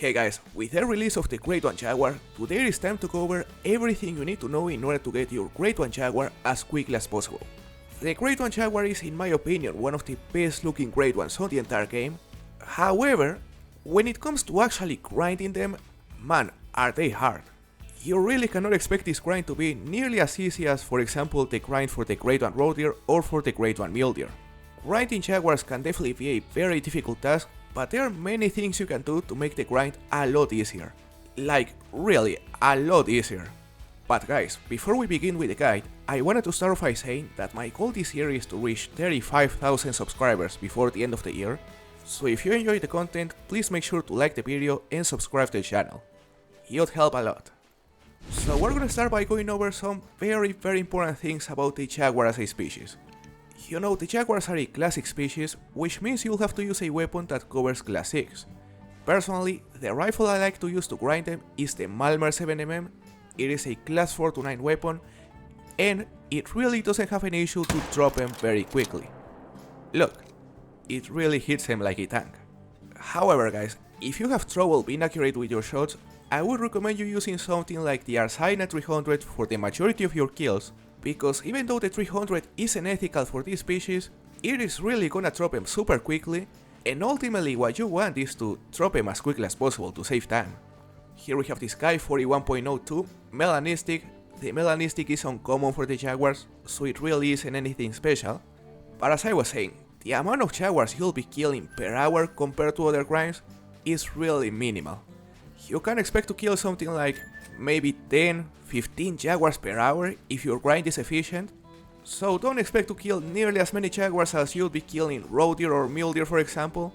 Hey guys, with the release of the Great One Jaguar, today it is time to cover everything you need to know in order to get your Great One Jaguar as quickly as possible. The Great One Jaguar is, in my opinion, one of the best looking Great Ones on the entire game. However, when it comes to actually grinding them, man, are they hard. You really cannot expect this grind to be nearly as easy as, for example, the grind for the Great One Roe Deer or for the Great One Mule Deer. Grinding Jaguars can definitely be a very difficult task, but there are many things you can do to make the grind a lot easier. Like, really, a lot easier. But guys, before we begin with the guide, I wanted to start off by saying that my goal this year is to reach 35,000 subscribers before the end of the year, so if you enjoy the content, please make sure to like the video and subscribe to the channel. It would help a lot. So we're gonna start by going over some very important things about the Jaguar as a species. You know, the Jaguars are a classic species, which means you'll have to use a weapon that covers class 6. Personally, the rifle I like to use to grind them is the Malmer 7mm. It is a class 4 to 9 weapon, and it really doesn't have an issue to drop them very quickly. Look, it really hits them like a tank. However guys, if you have trouble being accurate with your shots, I would recommend you using something like the Arsina 300 for the majority of your kills, because even though the 300 isn't ethical for this species, it is really gonna drop them super quickly, and ultimately what you want is to drop them as quickly as possible to save time. Here we have this guy 41.02, Melanistic. The Melanistic is uncommon for the Jaguars, so it really isn't anything special. But as I was saying, the amount of Jaguars you'll be killing per hour compared to other grinds is really minimal. You can expect to kill something like maybe 10-15 Jaguars per hour if your grind is efficient, so don't expect to kill nearly as many Jaguars as you'll be killing Roe Deer or Mule Deer for example.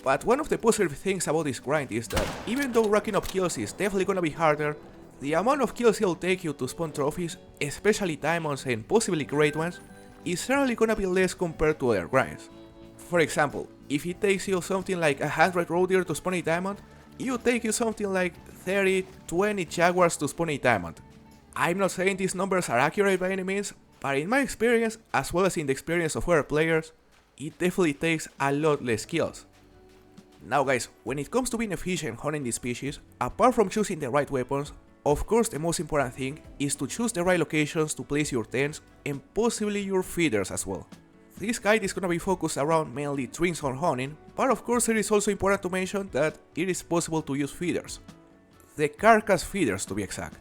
But one of the positive things about this grind is that even though racking up kills is definitely gonna be harder, the amount of kills it'll take you to spawn trophies, especially diamonds and possibly great ones, is certainly gonna be less compared to other grinds. For example, if it takes you something like 100 Roe Deer to spawn a diamond, it would take you something like 30-20 Jaguars to spawn a diamond. I'm not saying these numbers are accurate by any means, but in my experience, as well as in the experience of other players, it definitely takes a lot less kills. Now guys, when it comes to being efficient hunting this species, apart from choosing the right weapons, of course the most important thing is to choose the right locations to place your tents and possibly your feeders as well. This guide is gonna be focused around mainly drinks on hunting, but of course it is also important to mention that it is possible to use feeders. The carcass feeders to be exact.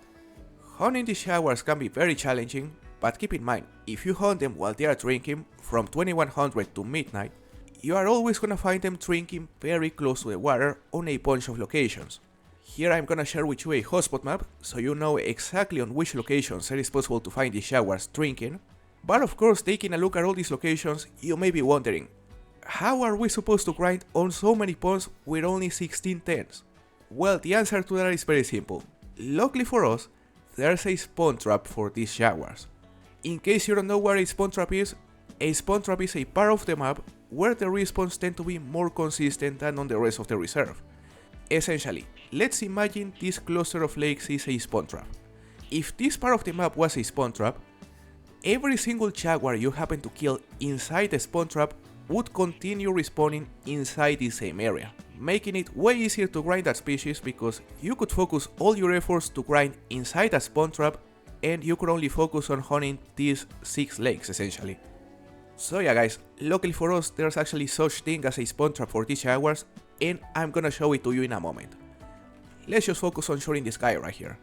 Hunting these Jaguars can be very challenging, but keep in mind, if you hunt them while they are drinking from 2100 to midnight, you are always gonna find them drinking very close to the water on a bunch of locations. Here I'm gonna share with you a hotspot map, so you know exactly on which locations it is possible to find these Jaguars drinking. But of course, taking a look at all these locations, you may be wondering, how are we supposed to grind on so many ponds with only 16 tents? Well, the answer to that is very simple. Luckily for us, there's a spawn trap for these Jaguars. In case you don't know what a spawn trap is a part of the map where the respawns tend to be more consistent than on the rest of the reserve. Essentially, let's imagine this cluster of lakes is a spawn trap. If this part of the map was a spawn trap, every single Jaguar you happen to kill inside the spawn trap would continue respawning inside the same area, making it way easier to grind that species because you could focus all your efforts to grind inside that spawn trap and you could only focus on hunting these 6 lakes essentially. So yeah guys, luckily for us there's actually such thing as a spawn trap for these Jaguars, and I'm gonna show it to you in a moment. Let's just focus on shooting this guy right here.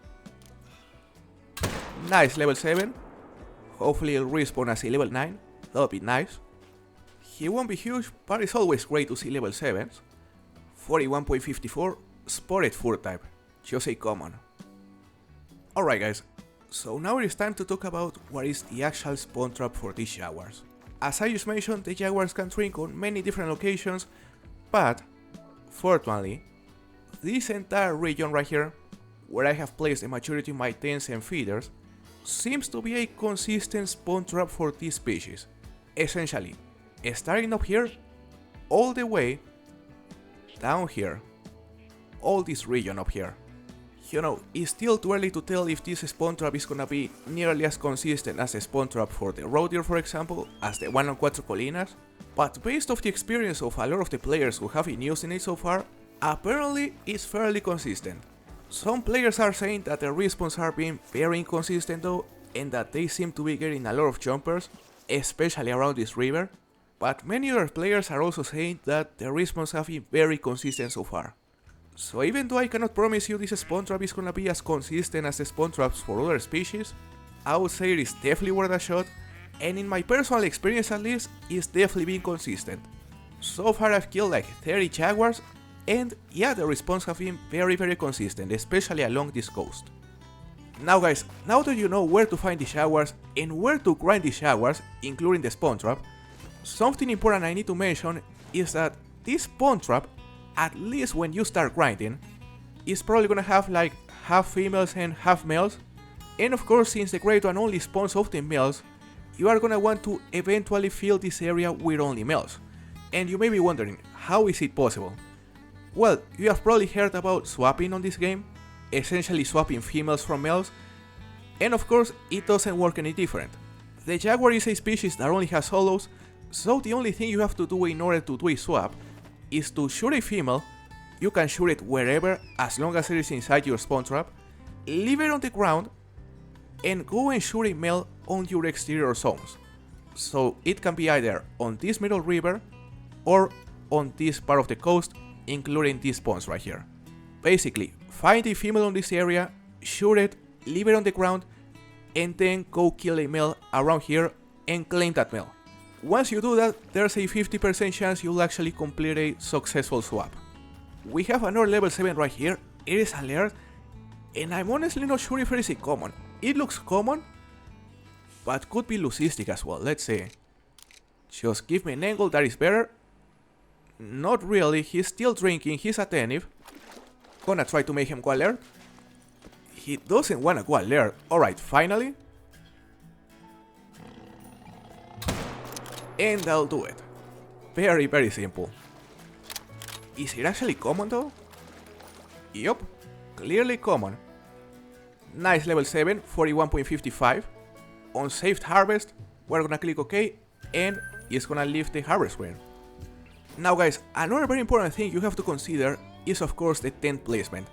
Nice, level 7. Hopefully he'll respawn as a level 9, that'll be nice. He won't be huge, but it's always great to see level 7s. 41.54, Spotted Fur type, just a common. Alright guys, so now it is time to talk about what is the actual spawn trap for these Jaguars. As I just mentioned, the Jaguars can drink on many different locations, but fortunately, this entire region right here, where I have placed the majority of my tents and feeders, seems to be a consistent spawn trap for this species. Essentially, starting up here, all the way down here, all this region up here. You know, it's still too early to tell if this spawn trap is gonna be nearly as consistent as the spawn trap for the Roe Deer for example, as the one on Cuatro Colinas, but based off the experience of a lot of the players who have been using it so far, Apparently, it's fairly consistent. Some players are saying that the respawns are being very inconsistent though, and that they seem to be getting a lot of jumpers, especially around this river, but many other players are also saying that the respawns have been very consistent so far. So even though I cannot promise you this spawn trap is gonna be as consistent as the spawn traps for other species, I would say it is definitely worth a shot, and in my personal experience at least, it's definitely been consistent. So far I've killed like 30 jaguars, and yeah, the respawns have been very consistent, especially along this coast. Now guys, now that you know where to find the jaguars and where to grind the jaguars, including the spawn trap, something important I need to mention is that this spawn trap, at least when you start grinding, is probably gonna have like half females and half males, and of course since the Great One only spawns often males, you are gonna want to eventually fill this area with only males. And you may be wondering, how is it possible? Well, you have probably heard about swapping on this game, essentially swapping females from males, and of course it doesn't work any different. The jaguar is a species that only has solos, so the only thing you have to do in order to do a swap is to shoot a female. You can shoot it wherever as long as it is inside your spawn trap, leave it on the ground, and go and shoot a male on your exterior zones. So it can be either on this middle river or on this part of the coast, including these spawns right here. Basically, find a female on this area, shoot it, leave it on the ground, and then go kill a male around here and claim that male. Once you do that, there's a 50% chance you'll actually complete a successful swap. We have another level 7 right here, it is alert, and I'm honestly not sure if it is a common. It looks common, but could be leucistic as well, let's see. Just give me an angle that is better. Not really, he's still drinking, he's attentive. Gonna try to make him go alert. He doesn't wanna go alert. Alright, finally. And I'll do it. Very simple. Is it actually common though? Yup, clearly common. Nice level 7, 41.55. On saved harvest, we're gonna click OK, and it's gonna leave the harvest screen. Now guys, another very important thing you have to consider is of course the tent placement.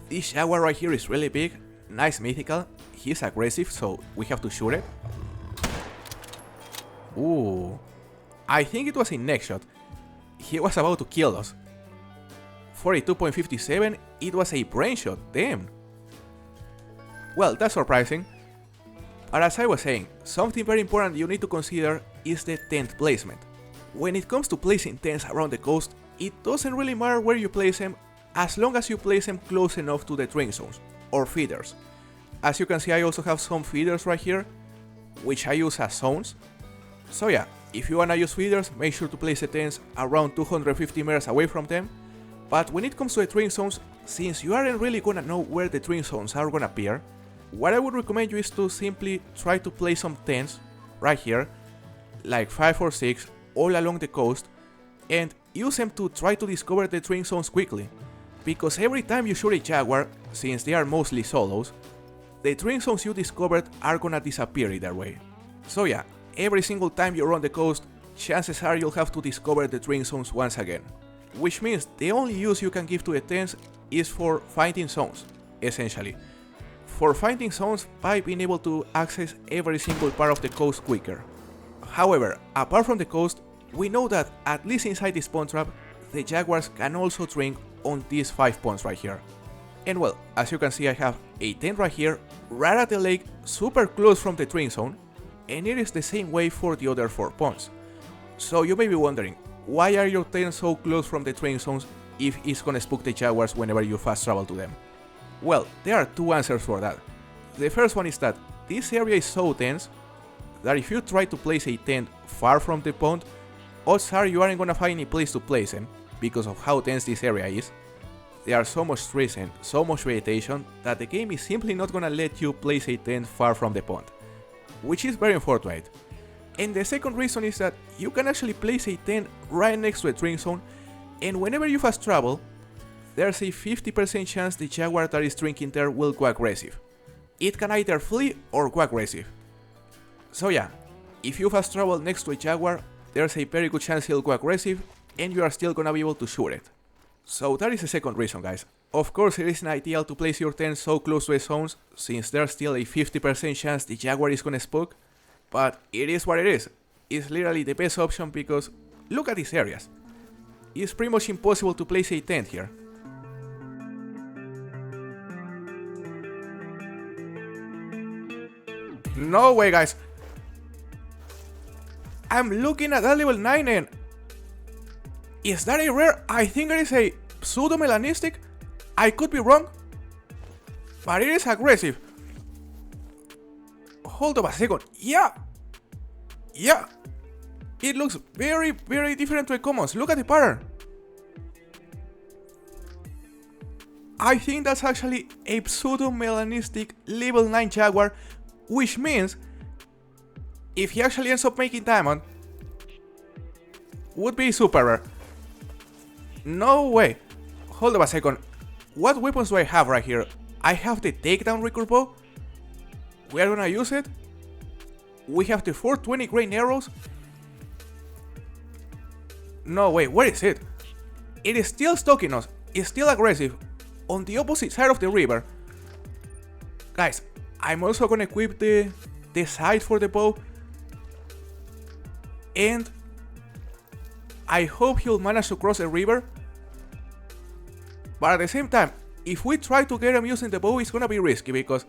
This jaguar right here is really big, nice mythical, he's aggressive so we have to shoot it. Ooh, I think it was a neck shot. He was about to kill us. 42.57, it was a brain shot, damn. Well, that's surprising. But as I was saying, something very important you need to consider is the tent placement. When it comes to placing tents around the coast, it doesn't really matter where you place them as long as you place them close enough to the drink zones, or feeders. As you can see, I also have some feeders right here, which I use as zones. So yeah, if you wanna use feeders, make sure to place the tents around 250 meters away from them. But when it comes to the drink zones, since you aren't really gonna know where the drink zones are gonna appear, what I would recommend you is to simply try to place some tents right here, like 5 or 6, all along the coast, and use them to try to discover the drink zones quickly. Because every time you shoot a jaguar, since they are mostly solos, the drink zones you discovered are gonna disappear either way. So yeah, every single time you're on the coast, chances are you'll have to discover the drink zones once again. Which means the only use you can give to the tents is for finding zones, essentially. For finding zones by being able to access every single part of the coast quicker. However, apart from the coast, we know that at least inside this spawn trap, the jaguars can also drink on these 5 ponds right here. And well, as you can see, I have a tent right here, right at the lake, super close from the drink zone, and it is the same way for the other 4 ponds. So you may be wondering, why are your tents so close from the drink zones if it's gonna spook the jaguars whenever you fast travel to them? Well, there are 2 answers for that. The first one is that this area is so dense that if you try to place a tent far from the pond, odds are you aren't gonna find any place to place them because of how dense this area is. There are so much trees and so much vegetation that the game is simply not gonna let you place a tent far from the pond, which is very unfortunate. And the second reason is that you can actually place a tent right next to a drink zone, and whenever you fast travel, there's a 50% chance the jaguar that is drinking there will go aggressive. It can either flee or go aggressive. So yeah, if you fast travel next to a jaguar, there's a very good chance he'll go aggressive and you are still gonna be able to shoot it. So that is the second reason, guys. Of course, it isn't ideal to place your tent so close to the zones, since there's still a 50% chance the Jaguar is gonna spook, but it is what it is. It's literally the best option because look at these areas. It's pretty much impossible to place a tent here. No way, guys. I'm looking at that level 9 and... Is that a rare? I think it is a pseudo-melanistic. I could be wrong, but it is aggressive. Hold up a second. Yeah. It looks very, very different to the commons. Look at the pattern. I think that's actually a pseudo-melanistic level 9 Jaguar, which means if he actually ends up making diamond, would be super rare. No way. Hold up a second. What weapons do I have right here? I have the takedown recurve bow. We are gonna use it. We have the 420 grain arrows. No way, where is it? It is still stalking us. It's still aggressive. On the opposite side of the river. Guys, I'm also gonna equip the sight for the bow. And I hope he'll manage to cross the river. But at the same time, if we try to get him using the bow, it's gonna be risky because,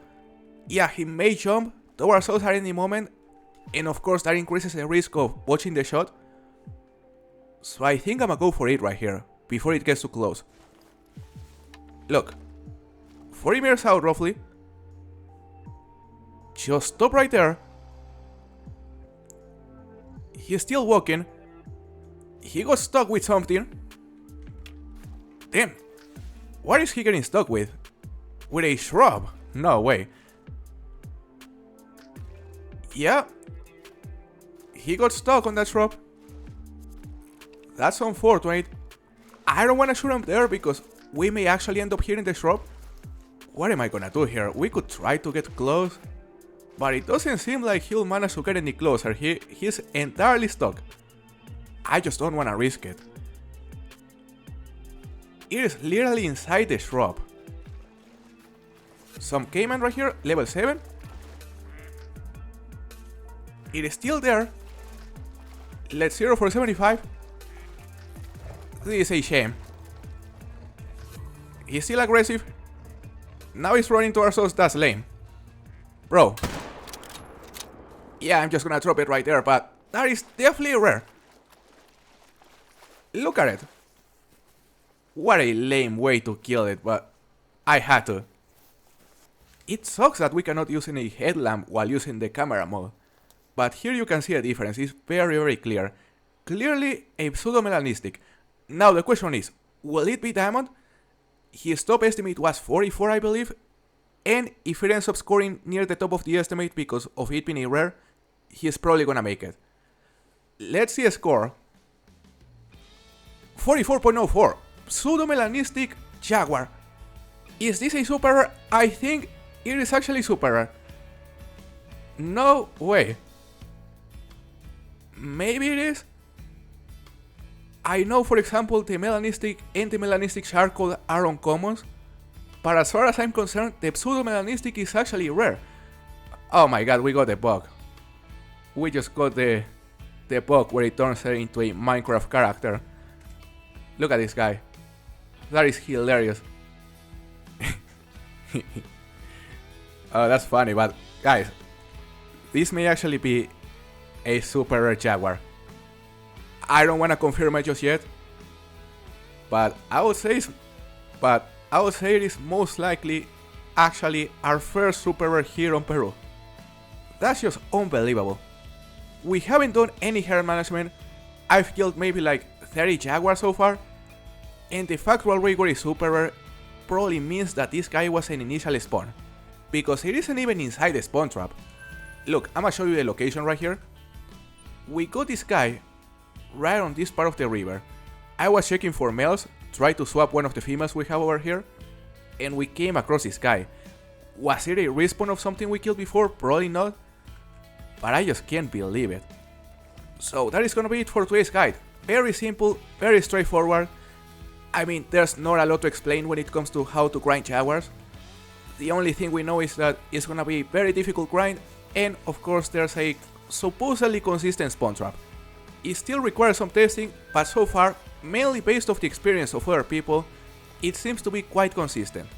yeah, he may jump towards us at any moment, and of course that increases the risk of watching the shot. So I think I'm gonna go for it right here, before it gets too close. Look, 40 meters out roughly. Just stop right there. He's still walking. He got stuck with something. Damn. What is he getting stuck with? With a shrub? No way. Yeah. He got stuck on that shrub. That's unfortunate. I don't want to shoot him there because we may actually end up hitting the shrub. What am I gonna do here? We could try to get close, but it doesn't seem like he'll manage to get any closer. He's entirely stuck. I just don't want to risk it. It is literally inside the shrub. Some Cayman right here, level 7. It is still there. Let's 0 for 75. This is a shame. He's still aggressive. Now he's running towards us, that's lame. Bro. Yeah, I'm just gonna drop it right there, but that is definitely rare. Look at it. What a lame way to kill it, but I had to. It sucks that we cannot use any headlamp while using the camera mode. But here you can see a difference, it's very, very clear. Clearly a pseudo-melanistic. Now the question is, will it be diamond? His top estimate was 44, I believe. And if it ends up scoring near the top of the estimate because of it being a rare, he's probably gonna make it. Let's see a score. 44.04. Pseudo-melanistic Jaguar. Is this a super rare? I think it is actually super rare. No way. Maybe it is. I know, for example, the melanistic and the melanistic charcoal are uncommons, but as far as I'm concerned, the pseudo-melanistic is actually rare. Oh my god, we got the bug. We just got the bug where it turns her into a Minecraft character. Look at this guy. That is hilarious. Oh, that's funny, but guys, this may actually be a super rare Jaguar. I don't want to confirm it just yet, but I would say it is most likely actually our first super rare here on Peru. That's just unbelievable. We haven't done any hair management. I've killed maybe like 30 Jaguars so far, and the fact we already got a super rare probably means that this guy was an initial spawn, because it isn't even inside the spawn trap. Look, I'm gonna show you the location right here. We got this guy right on this part of the river. I was checking for males, tried to swap one of the females we have over here, and we came across this guy. Was it a respawn of something we killed before? Probably not, but I just can't believe it. So that is gonna be it for today's guide. Very simple, very straightforward. I mean, there's not a lot to explain when it comes to how to grind Jaguars. The only thing we know is that it's gonna be very difficult grind, and of course there's a supposedly consistent spawn trap. It still requires some testing, but so far, mainly based off the experience of other people, it seems to be quite consistent.